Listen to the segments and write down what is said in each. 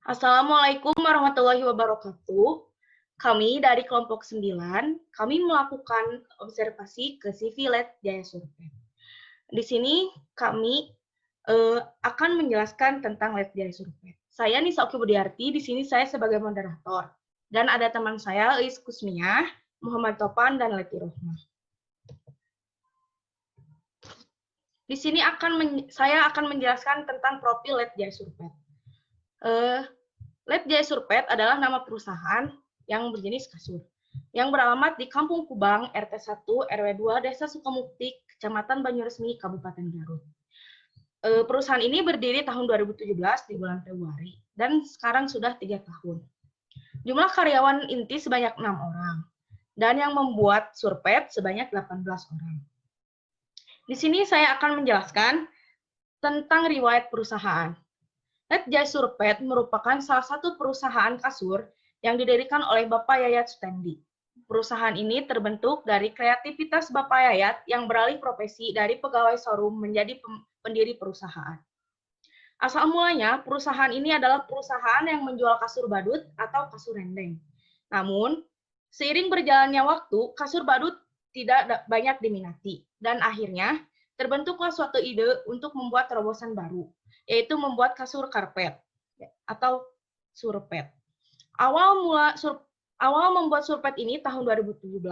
Assalamualaikum warahmatullahi wabarakatuh. Kami dari kelompok 9, kami melakukan observasi ke CV Led Jaya Survey. Di sini kami akan menjelaskan tentang Led Jaya Survey. Saya Nisa Oki Budiarti, di sini saya sebagai moderator. Dan ada teman saya, Eis Kusmiah, Muhammad Topan, dan Leti Rohmah. Di sini saya akan menjelaskan tentang profil Led Jaya Survey. Led Jaya Surpet adalah nama perusahaan yang berjenis kasur, yang beralamat di Kampung Kubang, RT 1, RW 2, Desa Sukamukti, Kecamatan Banyuresmi, Kabupaten Garut. Perusahaan ini berdiri tahun 2017 di bulan Februari, dan sekarang sudah 3 tahun. Jumlah karyawan inti sebanyak 6 orang, dan yang membuat surpet sebanyak 18 orang. Di sini saya akan menjelaskan tentang riwayat perusahaan. Led Jaya Surpet merupakan salah satu perusahaan kasur yang didirikan oleh Bapak Yayat Sutendi. Perusahaan ini terbentuk dari kreativitas Bapak Yayat yang beralih profesi dari pegawai showroom menjadi pendiri perusahaan. Asal mulanya, perusahaan ini adalah perusahaan yang menjual kasur badut atau kasur rendeng. Namun, seiring berjalannya waktu, kasur badut tidak banyak diminati, dan akhirnya terbentuklah suatu ide untuk membuat terobosan baru, yaitu membuat kasur karpet atau surpet. Awal membuat surpet ini tahun 2017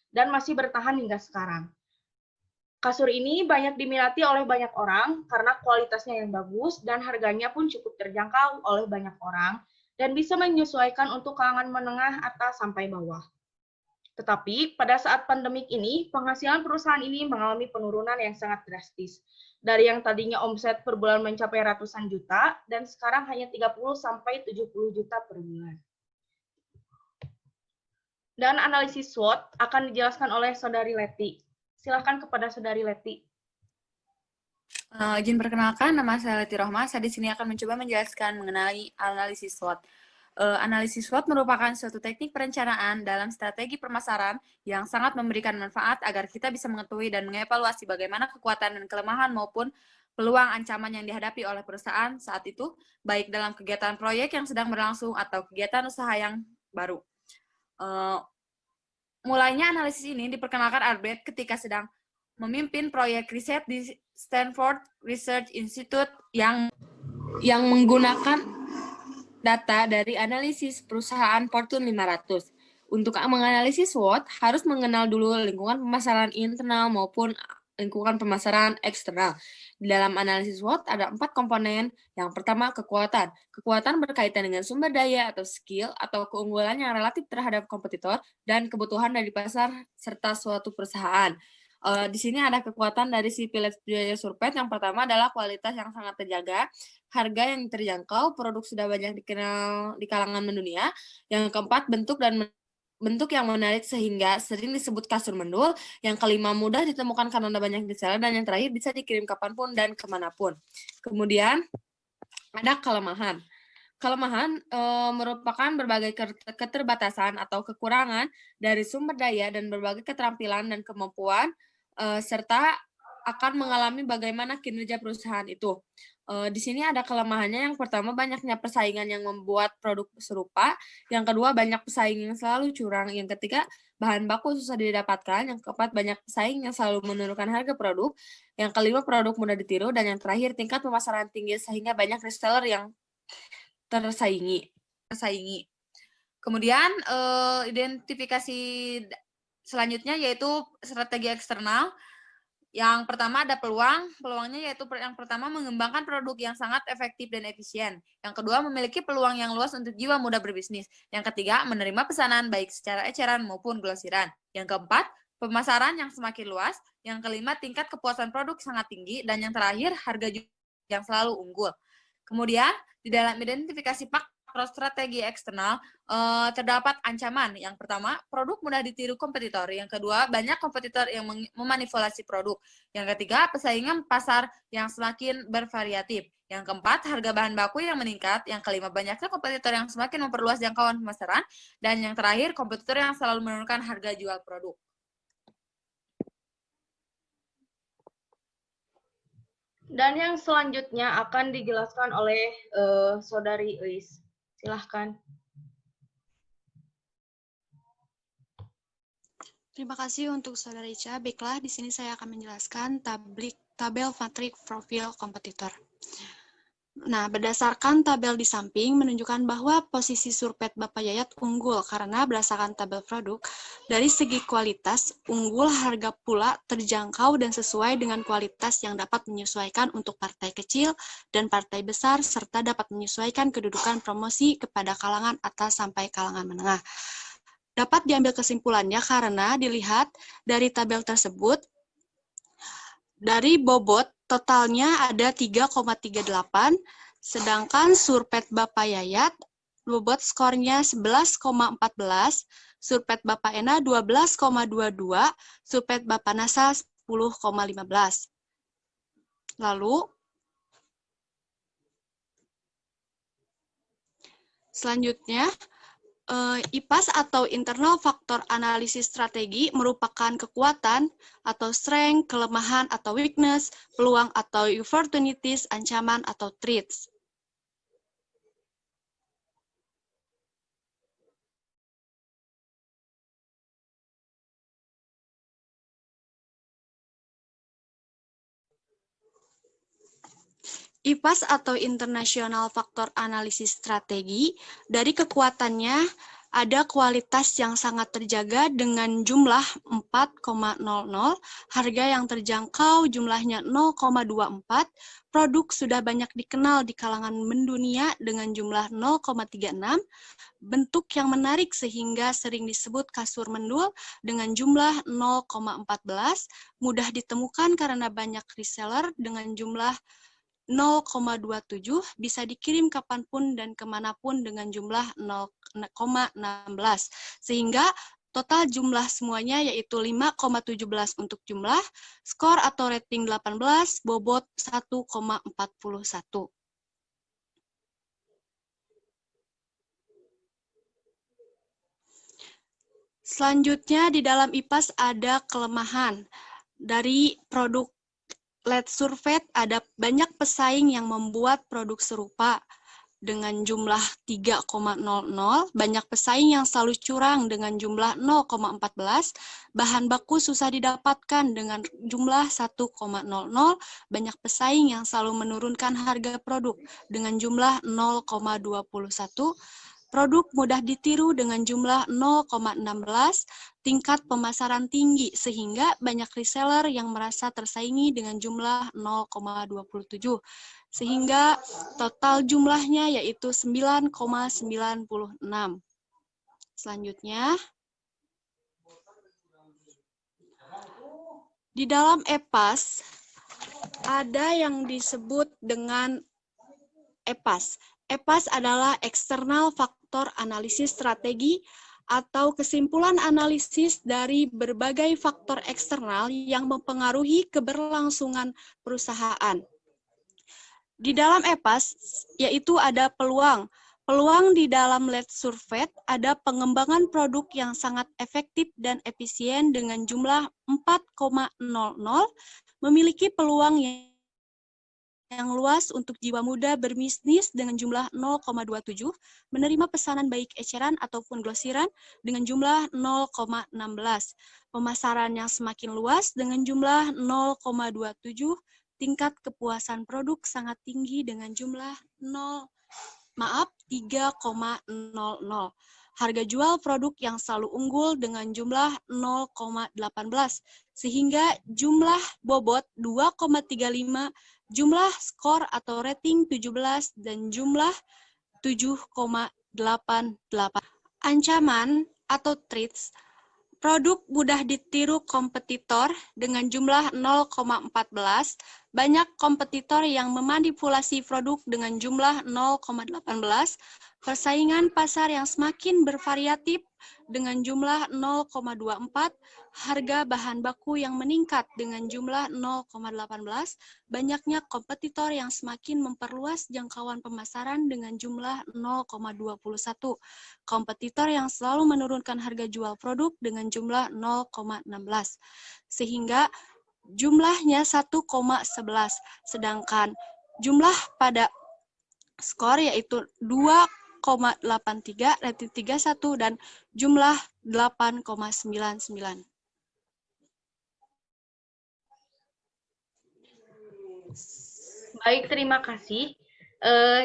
dan masih bertahan hingga sekarang. Kasur ini banyak diminati oleh banyak orang karena kualitasnya yang bagus dan harganya pun cukup terjangkau oleh banyak orang dan bisa menyesuaikan untuk kalangan menengah atas sampai bawah. Tetapi pada saat pandemik ini, penghasilan perusahaan ini mengalami penurunan yang sangat drastis. Dari yang tadinya omset per bulan mencapai ratusan juta, dan sekarang hanya 30-70 juta per bulan. Dan analisis SWOT akan dijelaskan oleh Saudari Leti. Silakan kepada Saudari Leti. Izin perkenalkan, nama saya Leti Rohmah. Saya di sini akan mencoba menjelaskan mengenai analisis SWOT. Analisis SWOT merupakan suatu teknik perencanaan dalam strategi pemasaran yang sangat memberikan manfaat agar kita bisa mengetahui dan mengevaluasi bagaimana kekuatan dan kelemahan maupun peluang ancaman yang dihadapi oleh perusahaan saat itu, baik dalam kegiatan proyek yang sedang berlangsung atau kegiatan usaha yang baru. Mulainya analisis ini diperkenalkan Albert ketika sedang memimpin proyek riset di Stanford Research Institute yang menggunakan data dari analisis perusahaan Fortune 500. Untuk menganalisis SWOT, harus mengenal dulu lingkungan pemasaran internal maupun lingkungan pemasaran eksternal. Di dalam analisis SWOT ada 4 komponen. Yang pertama, kekuatan. Kekuatan berkaitan dengan sumber daya atau skill atau keunggulan yang relatif terhadap kompetitor dan kebutuhan dari pasar serta suatu perusahaan. Di sini ada kekuatan dari si Led Jaya Surpet. Yang pertama adalah kualitas yang sangat terjaga, harga yang terjangkau, produk sudah banyak dikenal di kalangan mendunia. Yang keempat, bentuk yang menarik sehingga sering disebut kasur mendul. Yang kelima, mudah ditemukan karena banyak diseller. Dan yang terakhir, bisa dikirim kapanpun dan kemanapun. Kemudian ada kelemahan. Kelemahan merupakan berbagai keterbatasan atau kekurangan dari sumber daya dan berbagai keterampilan dan kemampuan serta akan mengalami bagaimana kinerja perusahaan itu. Di sini ada kelemahannya. Yang pertama, banyaknya persaingan yang membuat produk serupa. Yang kedua, banyak pesaing yang selalu curang. Yang ketiga, bahan baku susah didapatkan. Yang keempat, banyak pesaing yang selalu menurunkan harga produk. Yang kelima, produk mudah ditiru. Dan yang terakhir, tingkat pemasaran tinggi sehingga banyak reseller yang tersaingi. Kemudian identifikasi selanjutnya yaitu strategi eksternal. Yang pertama ada peluangnya yaitu yang pertama mengembangkan produk yang sangat efektif dan efisien. Yang kedua memiliki peluang yang luas untuk jiwa muda berbisnis. Yang ketiga menerima pesanan baik secara eceran maupun grosiran. Yang keempat pemasaran yang semakin luas. Yang kelima tingkat kepuasan produk sangat tinggi. Dan yang terakhir harga yang selalu unggul. Kemudian di dalam identifikasi faktor strategi eksternal terdapat ancaman. Yang pertama, produk mudah ditiru kompetitor. Yang kedua, banyak kompetitor yang memanipulasi produk. Yang ketiga, persaingan pasar yang semakin bervariatif. Yang keempat, harga bahan baku yang meningkat. Yang kelima, banyaknya kompetitor yang semakin memperluas jangkauan pemasaran. Dan yang terakhir, kompetitor yang selalu menurunkan harga jual produk. Dan yang selanjutnya akan dijelaskan oleh Saudari Eis. Silahkan. Terima kasih untuk Saudara Ica. Baiklah, di sini saya akan menjelaskan tabel matrik profil kompetitor. Nah, berdasarkan tabel di samping menunjukkan bahwa posisi Surpet Bapak Yayat unggul karena berdasarkan tabel produk, dari segi kualitas, unggul, harga pula terjangkau dan sesuai dengan kualitas yang dapat menyesuaikan untuk partai kecil dan partai besar, serta dapat menyesuaikan kedudukan promosi kepada kalangan atas sampai kalangan menengah. Dapat diambil kesimpulannya karena dilihat dari tabel tersebut, dari bobot totalnya ada 3,38, sedangkan Surpet Bapak Yayat bobot skornya 11,14, Surpet Bapak Ena 12,22, Surpet Bapak Nasa 10,15. Lalu, selanjutnya, IPAS atau Internal Faktor Analisis Strategi merupakan kekuatan atau strength, kelemahan atau weakness, peluang atau opportunities, ancaman atau threats. IPAS atau International Factor Analysis Strategi, dari kekuatannya ada kualitas yang sangat terjaga dengan jumlah 4,00, harga yang terjangkau jumlahnya 0,24, produk sudah banyak dikenal di kalangan mendunia dengan jumlah 0,36, bentuk yang menarik sehingga sering disebut kasur mendul dengan jumlah 0,14, mudah ditemukan karena banyak reseller dengan jumlah 0,27, bisa dikirim kapanpun dan kemanapun dengan jumlah 0,16. Sehingga total jumlah semuanya yaitu 5,17 untuk jumlah, skor atau rating 18, bobot 1,41. Selanjutnya di dalam IPAS ada kelemahan. Dari produk Lead Survey ada banyak pesaing yang membuat produk serupa dengan jumlah 3,00, banyak pesaing yang selalu curang dengan jumlah 0,14, bahan baku susah didapatkan dengan jumlah 1,00, banyak pesaing yang selalu menurunkan harga produk dengan jumlah 0,21, produk mudah ditiru dengan jumlah 0,16, tingkat pemasaran tinggi sehingga banyak reseller yang merasa tersaingi dengan jumlah 0,27. Sehingga total jumlahnya yaitu 9,96. Selanjutnya, di dalam EPAS ada yang disebut dengan EPAS. EPAS adalah External Faktor Analisis Strategi atau kesimpulan analisis dari berbagai faktor eksternal yang mempengaruhi keberlangsungan perusahaan. Di dalam EPAS, yaitu ada peluang. Peluang di dalam Lead Survey ada pengembangan produk yang sangat efektif dan efisien dengan jumlah 4,00, memiliki peluang yang luas untuk jiwa muda berbisnis dengan jumlah 0,27, menerima pesanan baik eceran ataupun glosiran dengan jumlah 0,16, pemasaran yang semakin luas dengan jumlah 0,27, tingkat kepuasan produk sangat tinggi dengan jumlah 3,00. Harga jual produk yang selalu unggul dengan jumlah 0,18, sehingga jumlah bobot 2,35, jumlah skor atau rating 17, dan jumlah 7,88. Ancaman atau threats, produk mudah ditiru kompetitor dengan jumlah 0,14, banyak kompetitor yang memanipulasi produk dengan jumlah 0,18, persaingan pasar yang semakin bervariatif dengan jumlah 0,24, harga bahan baku yang meningkat dengan jumlah 0,18, banyaknya kompetitor yang semakin memperluas jangkauan pemasaran dengan jumlah 0,21, kompetitor yang selalu menurunkan harga jual produk dengan jumlah 0,16, sehingga jumlahnya 1,11, sedangkan jumlah pada skor yaitu 2 5,83-31 dan jumlah 8,99. Baik, terima kasih.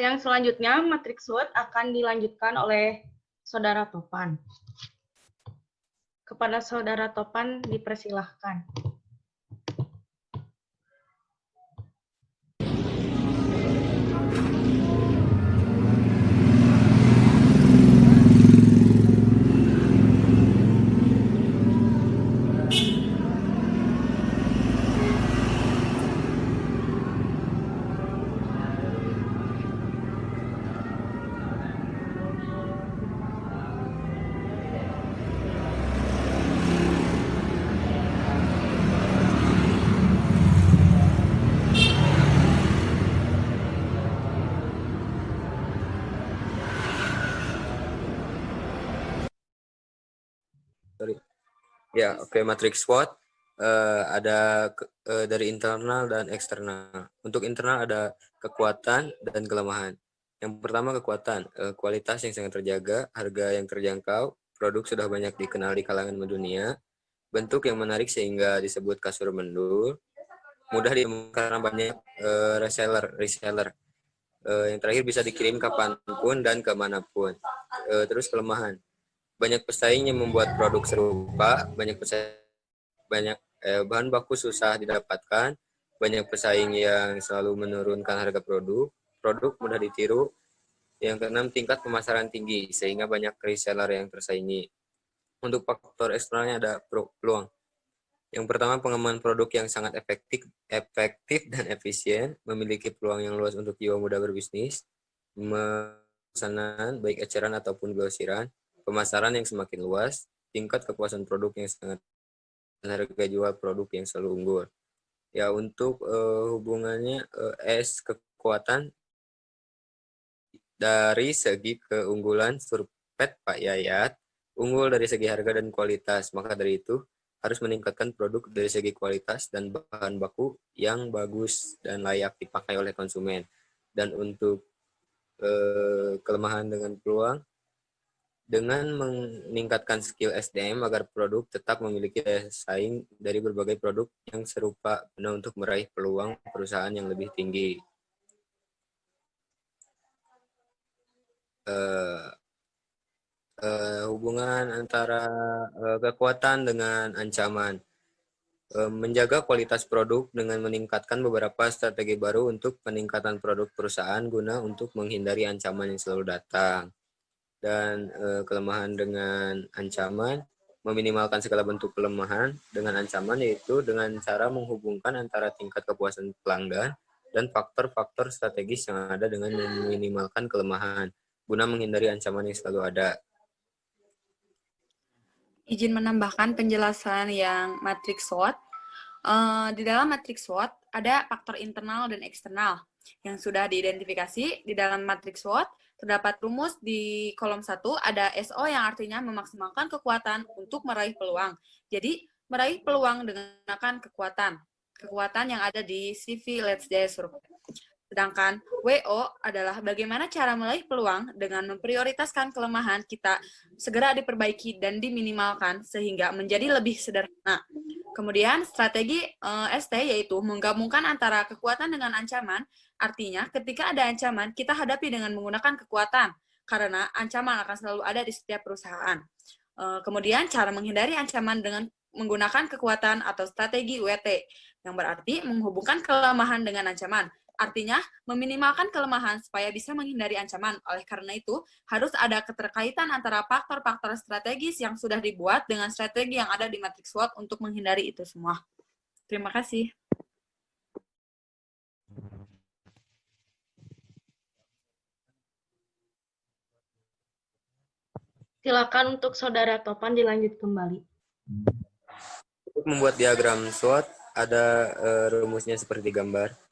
Yang selanjutnya, matriks SWOT akan dilanjutkan oleh Saudara Topan. Kepada Saudara Topan, dipersilahkan. Ya, oke, matriks SWOT ada dari internal dan eksternal. Untuk internal ada kekuatan dan kelemahan. Yang pertama kekuatan, kualitas yang sangat terjaga, harga yang terjangkau, produk sudah banyak dikenal di kalangan mendunia, bentuk yang menarik sehingga disebut kasur mendul, mudah ditemukan karena banyak reseller. Yang terakhir bisa dikirim kapanpun dan kemanapun. Terus kelemahan, banyak pesaing yang membuat produk serupa, banyak bahan baku susah didapatkan, banyak pesaing yang selalu menurunkan harga produk mudah ditiru. Yang keenam, tingkat pemasaran tinggi, sehingga banyak reseller yang tersaingi. Untuk faktor eksternalnya ada peluang. Yang pertama, pengembangan produk yang sangat efektif dan efisien, memiliki peluang yang luas untuk jiwa muda berbisnis, pemesanan baik eceran ataupun grosiran, pemasaran yang semakin luas, tingkat kepuasan produk yang sangat, dan harga jual produk yang selalu unggul. Ya, untuk hubungannya S kekuatan dari segi keunggulan surpet Pak Yayat, unggul dari segi harga dan kualitas. Maka dari itu harus meningkatkan produk dari segi kualitas dan bahan baku yang bagus dan layak dipakai oleh konsumen. Dan untuk kelemahan dengan peluang, dengan meningkatkan skill SDM agar produk tetap memiliki daya saing dari berbagai produk yang serupa guna untuk meraih peluang perusahaan yang lebih tinggi. Hubungan antara kekuatan dengan ancaman. Menjaga kualitas produk dengan meningkatkan beberapa strategi baru untuk peningkatan produk perusahaan guna untuk menghindari ancaman yang selalu datang. Dan kelemahan dengan ancaman, meminimalkan segala bentuk kelemahan dengan ancaman, yaitu dengan cara menghubungkan antara tingkat kepuasan pelanggan dan faktor-faktor strategis yang ada dengan meminimalkan kelemahan guna menghindari ancaman yang selalu ada. Izin menambahkan penjelasan yang matriks SWOT. Di dalam matriks SWOT ada faktor internal dan eksternal yang sudah diidentifikasi. Di dalam matriks SWOT terdapat rumus di kolom 1 ada SO yang artinya memaksimalkan kekuatan untuk meraih peluang. Jadi meraih peluang dengan menggunakan kekuatan yang ada di CV Let's Day Survey. Sedangkan WO adalah bagaimana cara meraih peluang dengan memprioritaskan kelemahan kita segera diperbaiki dan diminimalkan sehingga menjadi lebih sederhana. Kemudian strategi ST yaitu menggabungkan antara kekuatan dengan ancaman, artinya ketika ada ancaman kita hadapi dengan menggunakan kekuatan karena ancaman akan selalu ada di setiap perusahaan. Kemudian cara menghindari ancaman dengan menggunakan kekuatan atau strategi WT yang berarti menghubungkan kelemahan dengan ancaman. Artinya, meminimalkan kelemahan supaya bisa menghindari ancaman. Oleh karena itu, harus ada keterkaitan antara faktor-faktor strategis yang sudah dibuat dengan strategi yang ada di matriks SWOT untuk menghindari itu semua. Terima kasih. Silakan untuk Saudara Topan dilanjut kembali. Untuk membuat diagram SWOT, ada rumusnya seperti gambar.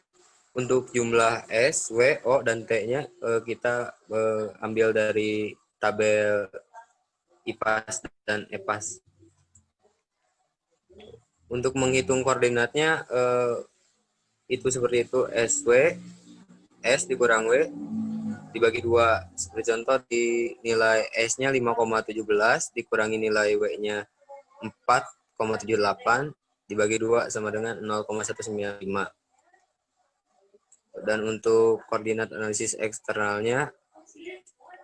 Untuk jumlah S, W, O, dan T-nya kita ambil dari tabel IPAS dan EPAS. Untuk menghitung koordinatnya itu seperti itu, SW, S dikurang W, dibagi 2. Seperti contoh di nilai S-nya 5,17 dikurangi nilai W-nya 4,78 dibagi 2 sama dengan 0,195. Dan untuk koordinat analisis eksternalnya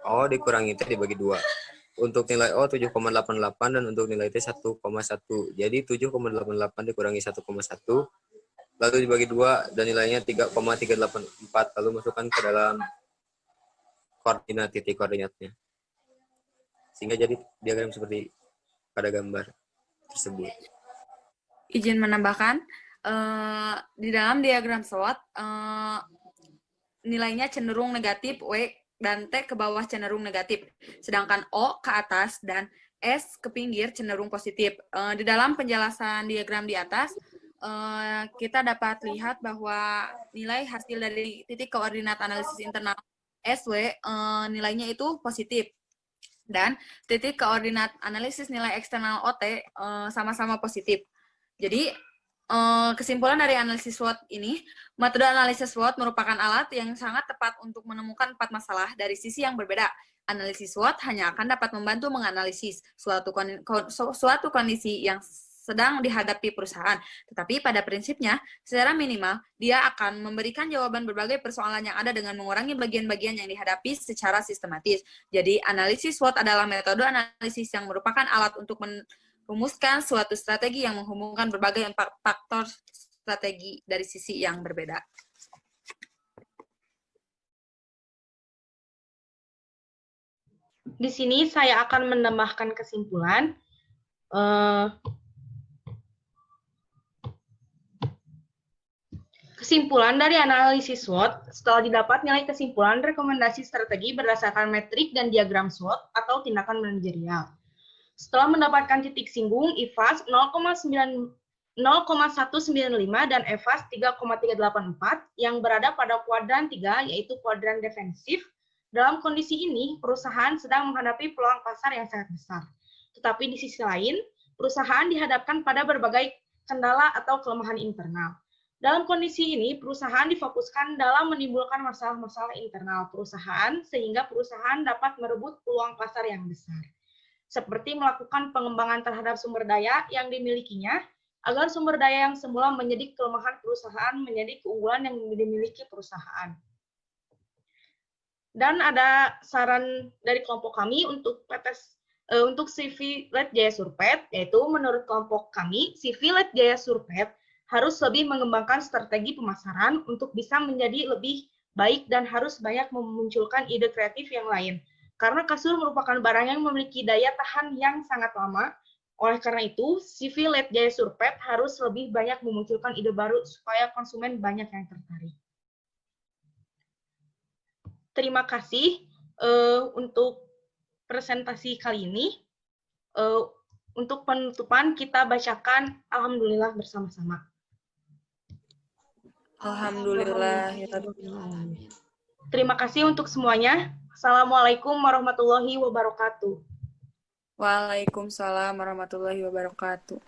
O dikurangi T dibagi 2. Untuk nilai O 7,88 dan untuk nilai T 1,1. Jadi 7,88 dikurangi 1,1 lalu dibagi 2 dan nilainya 3,384 lalu masukkan ke dalam koordinat titik koordinatnya. Sehingga jadi diagram seperti pada gambar tersebut. Izin menambahkan, di dalam diagram SWOT, nilainya cenderung negatif, W dan T ke bawah cenderung negatif, sedangkan O ke atas dan S ke pinggir cenderung positif. Di dalam penjelasan diagram di atas, kita dapat lihat bahwa nilai hasil dari titik koordinat analisis internal SW nilainya itu positif. Dan titik koordinat analisis nilai eksternal OT sama-sama positif. Jadi, kesimpulan dari analisis SWOT ini, metode analisis SWOT merupakan alat yang sangat tepat untuk menemukan 4 masalah dari sisi yang berbeda. Analisis SWOT hanya akan dapat membantu menganalisis suatu kondisi yang sedang dihadapi perusahaan. Tetapi pada prinsipnya, secara minimal, dia akan memberikan jawaban berbagai persoalan yang ada dengan mengurangi bagian-bagian yang dihadapi secara sistematis. Jadi, analisis SWOT adalah metode analisis yang merupakan alat untuk merumuskan suatu strategi yang menghubungkan berbagai faktor strategi dari sisi yang berbeda. Di sini saya akan menambahkan kesimpulan. Kesimpulan dari analisis SWOT, setelah didapat nilai kesimpulan rekomendasi strategi berdasarkan metrik dan diagram SWOT atau tindakan manajerial. Setelah mendapatkan titik singgung IFAS 0,195 dan EFAS 3,384 yang berada pada kuadran 3, yaitu kuadran defensif, dalam kondisi ini perusahaan sedang menghadapi peluang pasar yang sangat besar. Tetapi di sisi lain, perusahaan dihadapkan pada berbagai kendala atau kelemahan internal. Dalam kondisi ini, perusahaan difokuskan dalam menimbulkan masalah-masalah internal perusahaan sehingga perusahaan dapat merebut peluang pasar yang besar. Seperti melakukan pengembangan terhadap sumber daya yang dimilikinya, agar sumber daya yang semula menjadi kelemahan perusahaan menjadi keunggulan yang dimiliki perusahaan. Dan ada saran dari kelompok kami untuk CV Led Jaya Surpet, yaitu menurut kelompok kami, CV Led Jaya Surpet harus lebih mengembangkan strategi pemasaran untuk bisa menjadi lebih baik dan harus banyak memunculkan ide kreatif yang lain. Karena kasur merupakan barang yang memiliki daya tahan yang sangat lama, oleh karena itu, CV Led Jaya Surpet harus lebih banyak memunculkan ide baru supaya konsumen banyak yang tertarik. Terima kasih untuk presentasi kali ini. Untuk penutupan, kita bacakan Alhamdulillah bersama-sama. Alhamdulillah. Terima kasih untuk semuanya. Assalamualaikum warahmatullahi wabarakatuh. Waalaikumsalam warahmatullahi wabarakatuh.